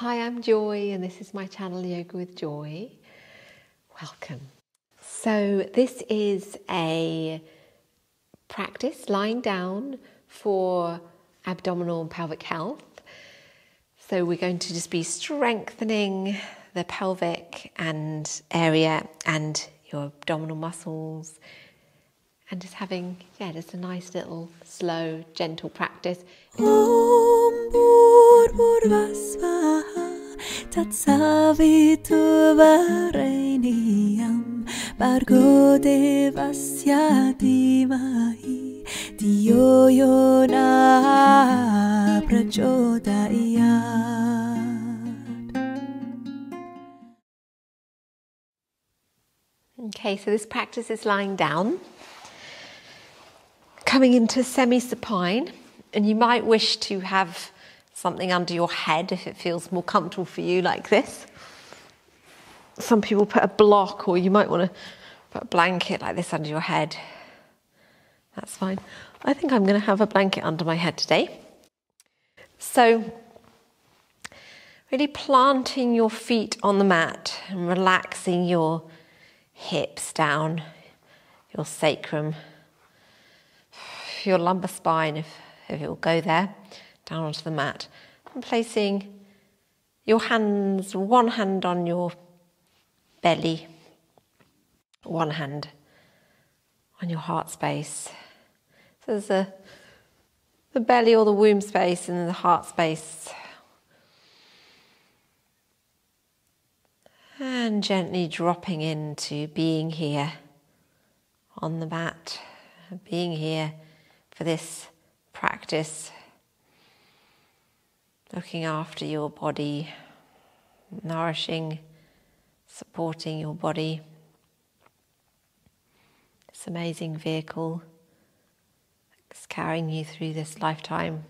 Hi, I'm Joy and this is my channel Yoga with Joy. Welcome. So this is a practice lying down for abdominal and pelvic health. So we're going to just be strengthening the pelvic and area and your abdominal muscles and just having, just a nice little slow, gentle practice. Okay, so this practice is lying down, coming into semi-supine, and you might wish to have something under your head if it feels more comfortable for you, like this. Some people put a block, or you might want to put a blanket like this under your head. That's fine. I think I'm going to have a blanket under my head today. So, really planting your feet on the mat and relaxing your hips down, your sacrum, your lumbar spine, if it will go there, down onto the mat. And placing your hands, one hand on your belly, one hand on your heart space. So there's the belly or the womb space and then the heart space. And gently dropping into being here on the mat, being here for this practice, looking after your body, nourishing, supporting your body. This amazing vehicle that's carrying you through this lifetime.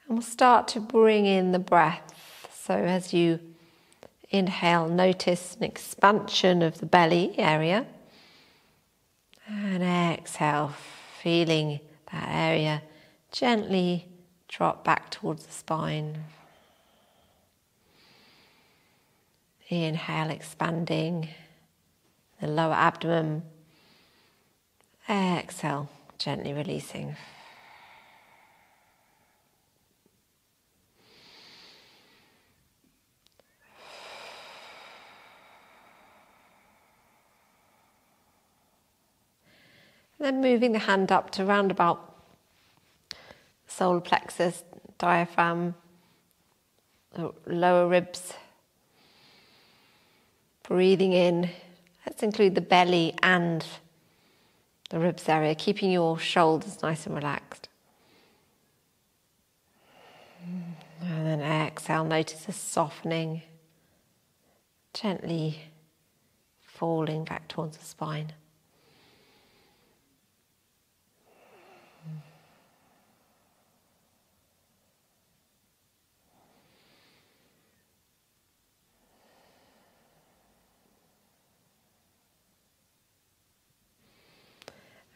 And we'll start to bring in the breath. So as you inhale, notice an expansion of the belly area. And exhale, feeling that area gently drop back towards the spine. Inhale, expanding the lower abdomen. Exhale, gently releasing. Then moving the hand up to round about solar plexus, diaphragm, lower ribs. Breathing in. Let's include the belly and the ribs area, keeping your shoulders nice and relaxed. And then exhale, notice a softening, gently falling back towards the spine.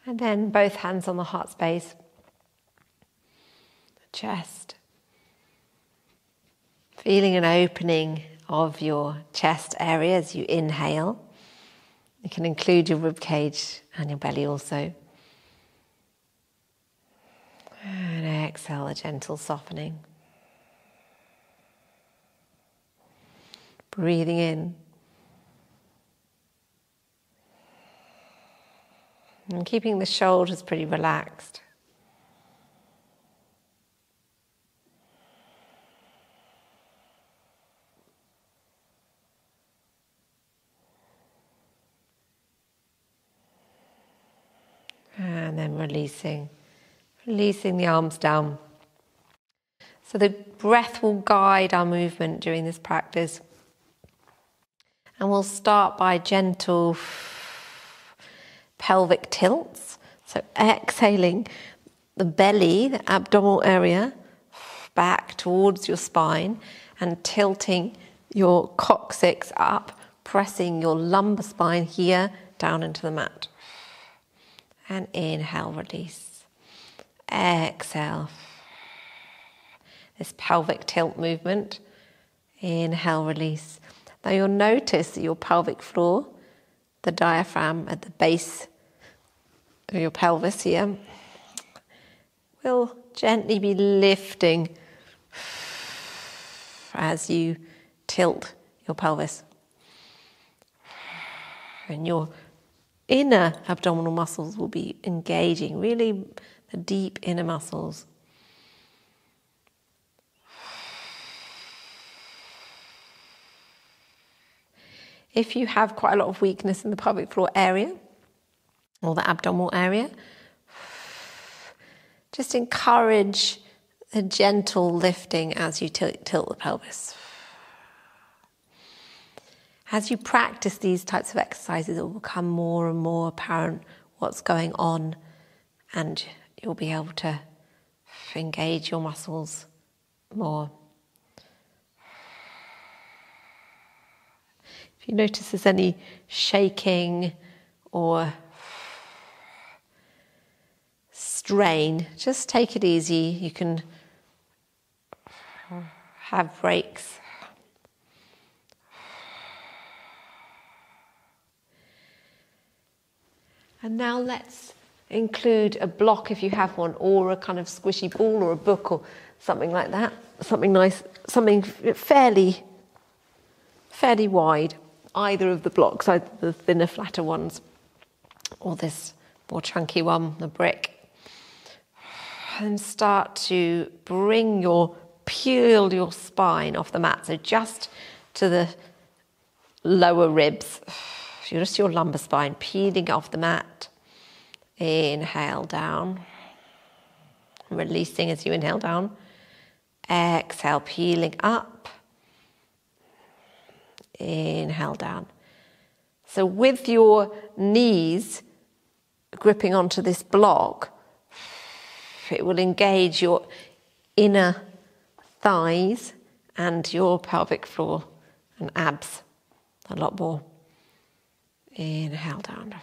And then both hands on the heart space, the chest. Feeling an opening of your chest area as you inhale. You can include your rib cage and your belly also. And exhale, a gentle softening. Breathing in. And keeping the shoulders pretty relaxed. And then releasing the arms down. So the breath will guide our movement during this practice. And we'll start by gentle pelvic tilts. So exhaling the belly, the abdominal area, back towards your spine and tilting your coccyx up, pressing your lumbar spine here down into the mat. And inhale, release. Exhale. This pelvic tilt movement. Inhale, release. Now you'll notice that your pelvic floor, the diaphragm at the base of your pelvis here, will gently be lifting as you tilt your pelvis. And your inner abdominal muscles will be engaging, really the deep inner muscles. If you have quite a lot of weakness in the pelvic floor area or the abdominal area, just encourage a gentle lifting as you tilt the pelvis. As you practice these types of exercises, it will become more and more apparent what's going on, and you'll be able to engage your muscles more. If you notice there's any shaking or strain, just take it easy. You can have breaks. And now let's include a block if you have one, or a kind of squishy ball or a book or something like that. Something nice, something fairly wide. Either of the blocks, either the thinner, flatter ones or this more chunky one, the brick. And start to peel your spine off the mat. So just to the lower ribs, just your lumbar spine, peeling off the mat. Inhale down, releasing as you inhale down. Exhale, peeling up. Inhale down. So with your knees gripping onto this block, it will engage your inner thighs and your pelvic floor and abs a lot more. Inhale down.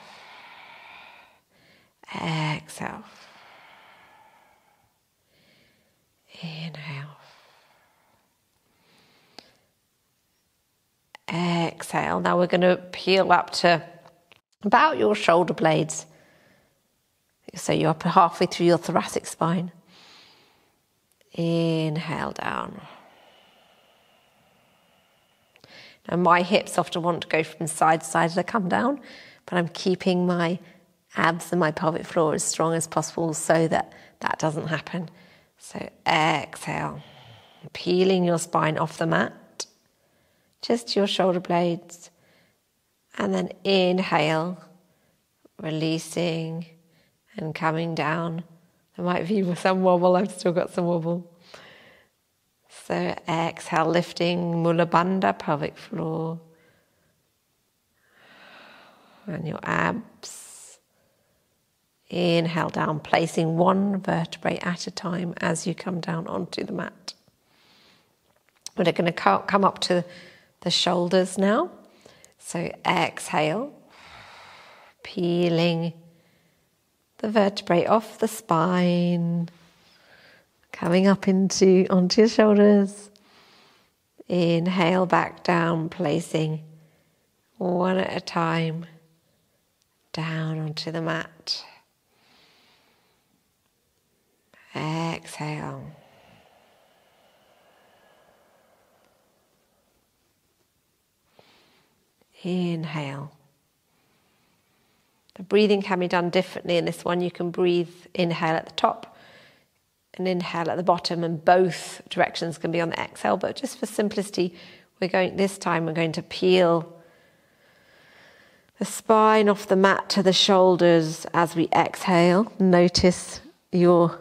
Exhale. Inhale. Exhale. Now we're going to peel up to about your shoulder blades. So you're up halfway through your thoracic spine. Inhale down. Now my hips often want to go from side to side as I come down, but I'm keeping my abs and my pelvic floor as strong as possible so that that doesn't happen. So exhale, peeling your spine off the mat. Just your shoulder blades, and then inhale, releasing and coming down. There might be some wobble, I've still got some wobble. So exhale, lifting Mula Bandha, pelvic floor, and your abs. Inhale down, placing one vertebrae at a time as you come down onto the mat. We're going to come up to the shoulders now. So exhale, peeling the vertebrae off the spine, coming up onto your shoulders. Inhale back down, placing one at a time down onto the mat. Exhale. Inhale. The breathing can be done differently in this one. You can breathe, inhale at the top and inhale at the bottom, and both directions can be on the exhale, but just for simplicity, this time we're going to peel the spine off the mat to the shoulders as we exhale. Notice your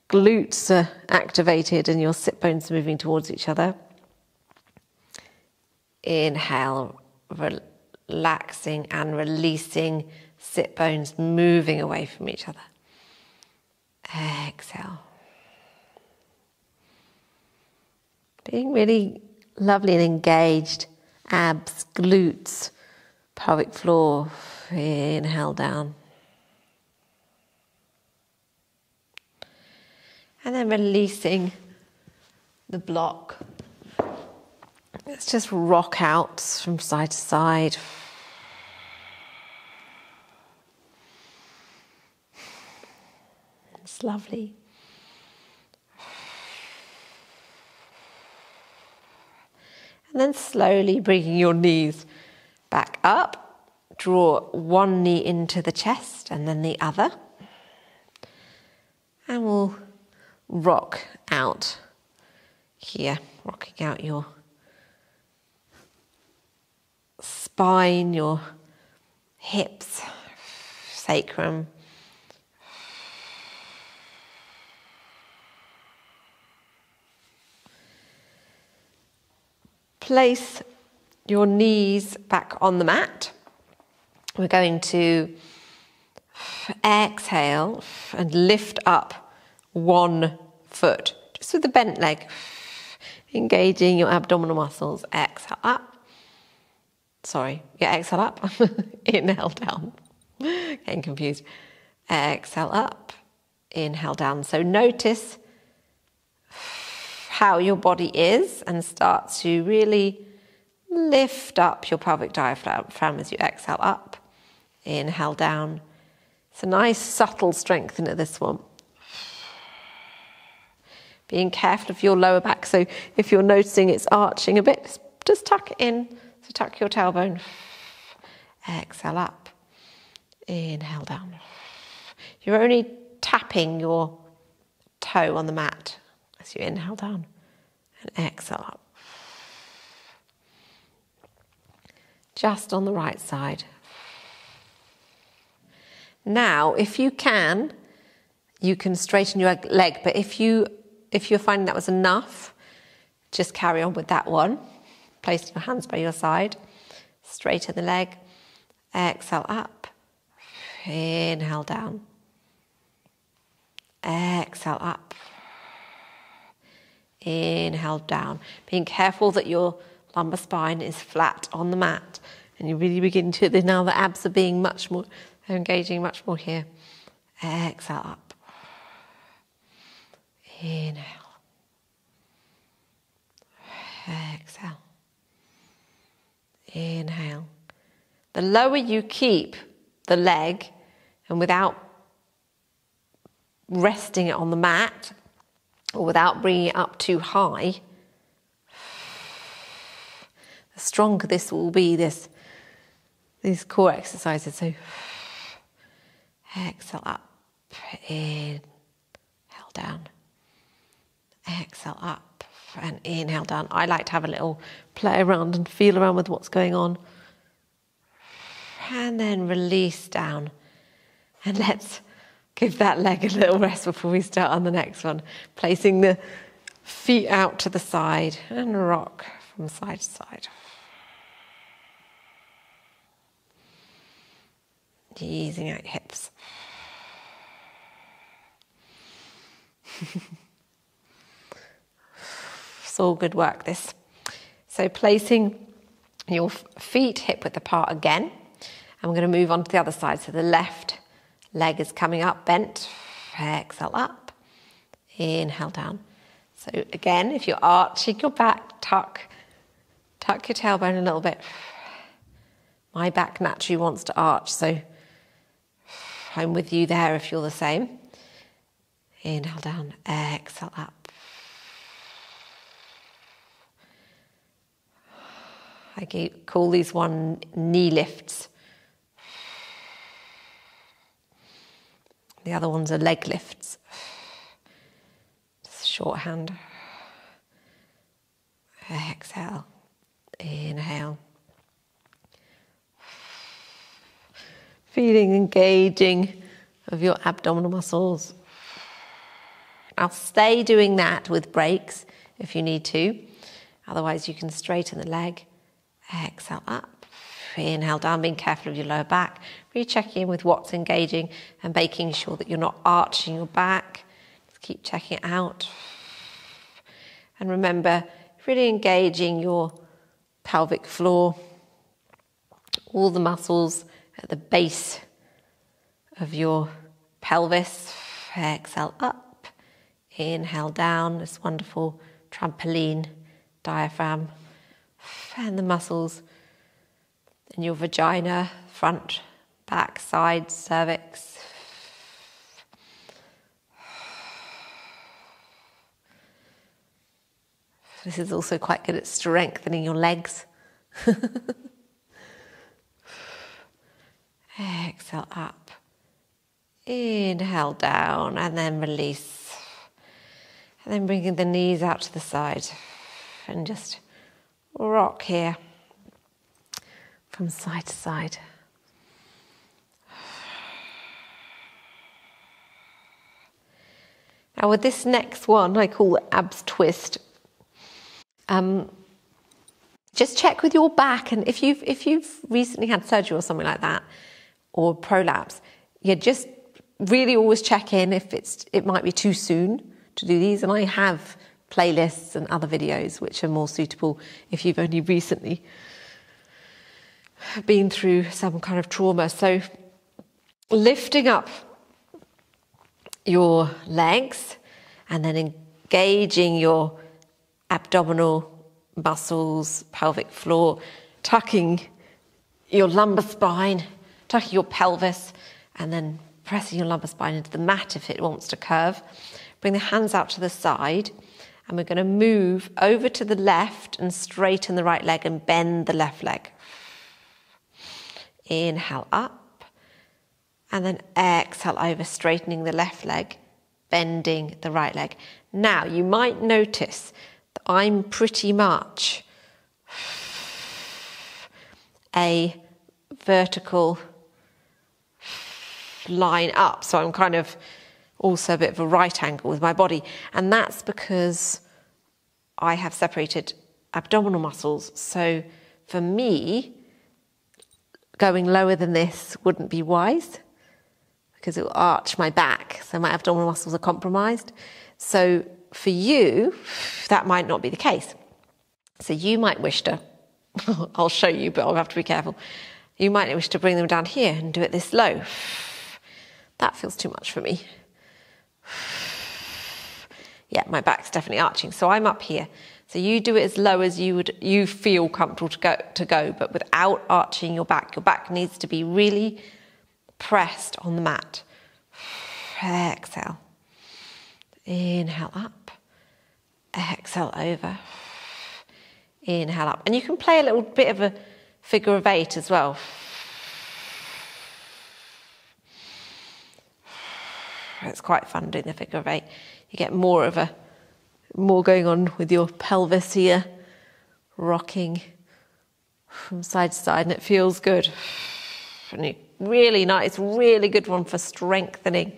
glutes are activated and your sit bones moving towards each other. Inhale, relaxing and releasing sit bones moving away from each other. Exhale. Being really lovely and engaged. Abs, glutes, pelvic floor. Inhale down. And then releasing the block. Let's just rock out from side to side. It's lovely. And then slowly bringing your knees back up. Draw one knee into the chest and then the other. And we'll rock out here, rocking out your spine, your hips, sacrum. Place your knees back on the mat. We're going to exhale and lift up one foot, just with the bent leg, engaging your abdominal muscles. Exhale up. Exhale up. Inhale down. Getting confused. Exhale up. Inhale down. So notice how your body is and start to really lift up your pelvic diaphragm as you exhale up. Inhale down. It's a nice subtle strengthener, this one. Being careful of your lower back. So if you're noticing it's arching a bit, just tuck it in. So tuck your tailbone. Exhale up. Inhale down. You're only tapping your toe on the mat as you inhale down and exhale up. Just on the right side. Now, if you can straighten your leg, but if you're finding that was enough, just carry on with that one. Place your hands by your side, straighten the leg, exhale up, inhale down, exhale up, inhale down. Being careful that your lumbar spine is flat on the mat, and you really begin to, now the abs are being much more, they're engaging much more here. Exhale up, inhale, exhale, inhale. The lower you keep the leg, and without resting it on the mat, or without bringing it up too high, the stronger this will be, these core exercises. So exhale up, inhale down, exhale up and inhale down. I like to have a little play around and feel around with what's going on. And then release down. And let's give that leg a little rest before we start on the next one. Placing the feet out to the side and rock from side to side. Easing out your hips. It's all good work, this. So placing your feet hip width apart again. And we're going to move on to the other side. So the left leg is coming up, bent. Exhale up. Inhale down. So again, if you're arching your back, tuck your tailbone a little bit. My back naturally wants to arch, so I'm with you there if you're the same. Inhale down, exhale up. I call these one knee lifts. The other ones are leg lifts. Just shorthand. Exhale, inhale. Feeling engaging of your abdominal muscles. Now stay doing that with breaks if you need to. Otherwise you can straighten the leg. Exhale up. Inhale down, being careful of your lower back. Really checking in with what's engaging and making sure that you're not arching your back. Just keep checking it out. And remember, really engaging your pelvic floor. All the muscles at the base of your pelvis. Exhale up. Inhale down, this wonderful trampoline diaphragm. Fan the muscles in your vagina, front, back, side, cervix. This is also quite good at strengthening your legs. Exhale up. Inhale down and then release. And then bringing the knees out to the side and just rock here from side to side. Now with this next one, I call it abs twist. Just check with your back, and if you've recently had surgery or something like that, or prolapse, yeah, just really always check in if it might be too soon to do these. And I have playlists and other videos which are more suitable if you've only recently been through some kind of trauma. So lifting up your legs and then engaging your abdominal muscles, pelvic floor, tucking your lumbar spine, tucking your pelvis, and then pressing your lumbar spine into the mat if it wants to curve. Bring the hands out to the side, and we're going to move over to the left and straighten the right leg and bend the left leg. Inhale up, and then exhale over, straightening the left leg, bending the right leg. Now, you might notice that I'm pretty much a vertical line up, so I'm kind of also a bit of a right angle with my body, and that's because I have separated abdominal muscles. So for me, going lower than this wouldn't be wise because it will arch my back, so my abdominal muscles are compromised. So for you, that might not be the case. So you might wish to, I'll show you, but I'll have to be careful. You might wish to bring them down here and do it this low. That feels too much for me. Yeah, my back's definitely arching, so I'm up here. So you do it as low as you feel comfortable to go, but without arching your back. Your back needs to be really pressed on the mat. Exhale. Inhale up. Exhale over. Inhale up. And you can play a little bit of a figure of 8 as well. It's quite fun doing the figure of 8. You get more going on with your pelvis here, rocking from side to side, and it feels good. And really nice, really good one for strengthening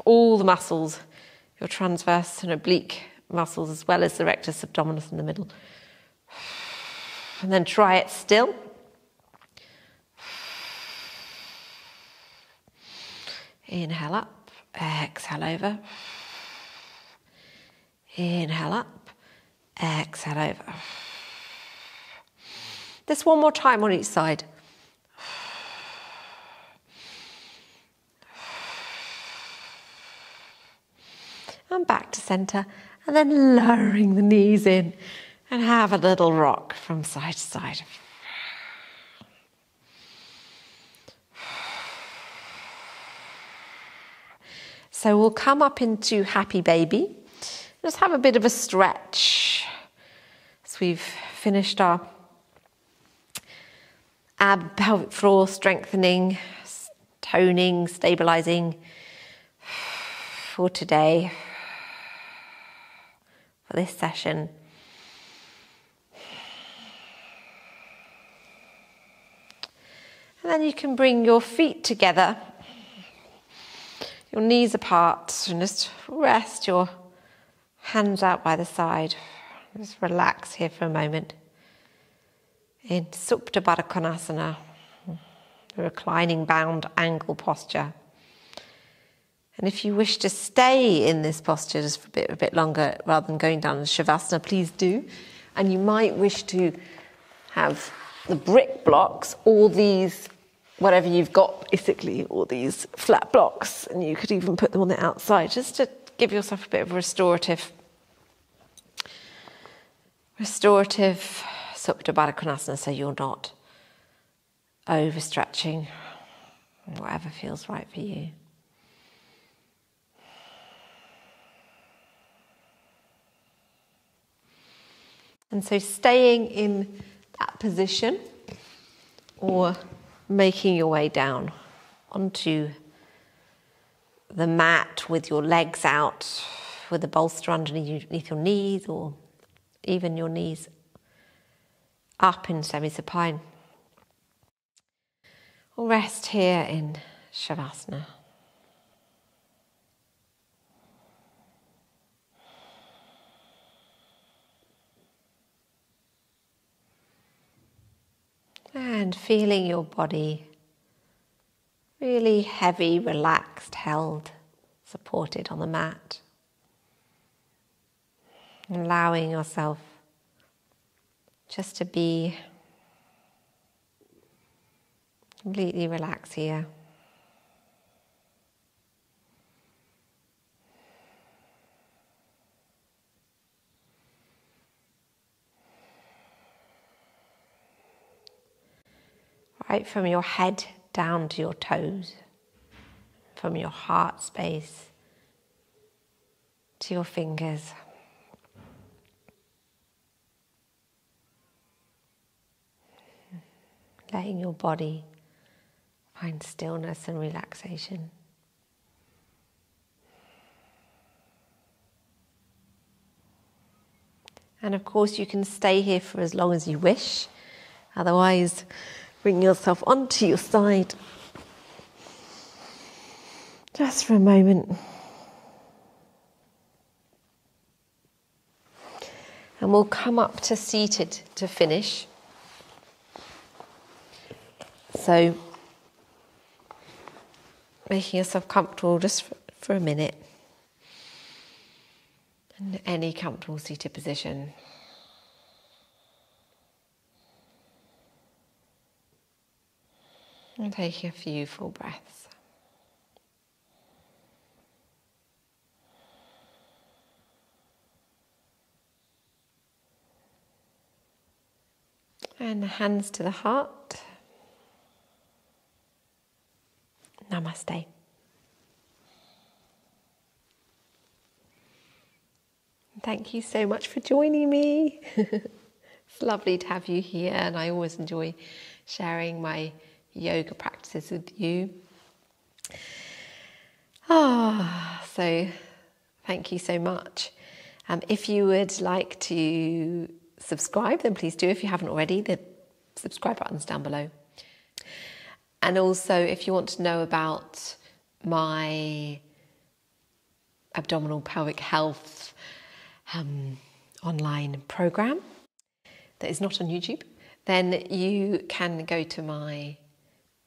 all the muscles, your transverse and oblique muscles, as well as the rectus abdominis in the middle. And then try it still. Inhale up, exhale over. Inhale up, exhale over. Just one more time on each side. And back to centre, and then lowering the knees in and have a little rock from side to side. So we'll come up into happy baby. Just have a bit of a stretch. So we've finished our pelvic floor strengthening, toning, stabilizing for today, for this session. And then you can bring your feet together, your knees apart, and just rest your hands out by the side. Just relax here for a moment. In Supta Baddha Konasana, the reclining bound angle posture. And if you wish to stay in this posture just for a bit longer rather than going down to Shavasana, please do. And you might wish to have the brick blocks, all these, whatever you've got basically, all these flat blocks, and you could even put them on the outside just to give yourself a bit of restorative Supta Baddha Konasana, so you're not overstretching, whatever feels right for you. And so staying in that position or making your way down onto the mat with your legs out, with a bolster underneath your knees, or even your knees up in semi-supine. Or rest here in Shavasana. And feeling your body really heavy, relaxed, held, supported on the mat. Allowing yourself just to be completely relaxed here. Right from your head down to your toes, from your heart space to your fingers. Letting your body find stillness and relaxation. And of course you can stay here for as long as you wish. Otherwise, bring yourself onto your side. Just for a moment. And we'll come up to seated to finish. So, making yourself comfortable just for a minute. In any comfortable seated position. And taking a few full breaths. And the hands to the heart. Namaste. Thank you so much for joining me. It's lovely to have you here, and I always enjoy sharing my yoga practices with you. So thank you so much. If you would like to subscribe, then please do. If you haven't already, the subscribe button's down below. And also, if you want to know about my abdominal pelvic health online program that is not on YouTube, then you can go to my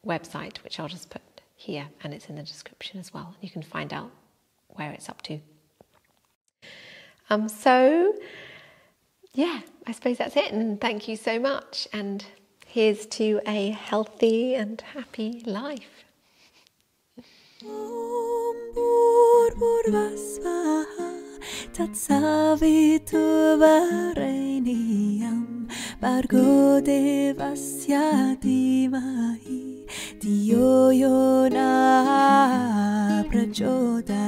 website, which I'll just put here, and it's in the description as well. You can find out where it's up to. So, yeah, I suppose that's it, and thank you so much, and here's to a healthy and happy life. Tatsaviturvareniyam Bargo devasya dhimahi Dhiyo yo na prachodayat.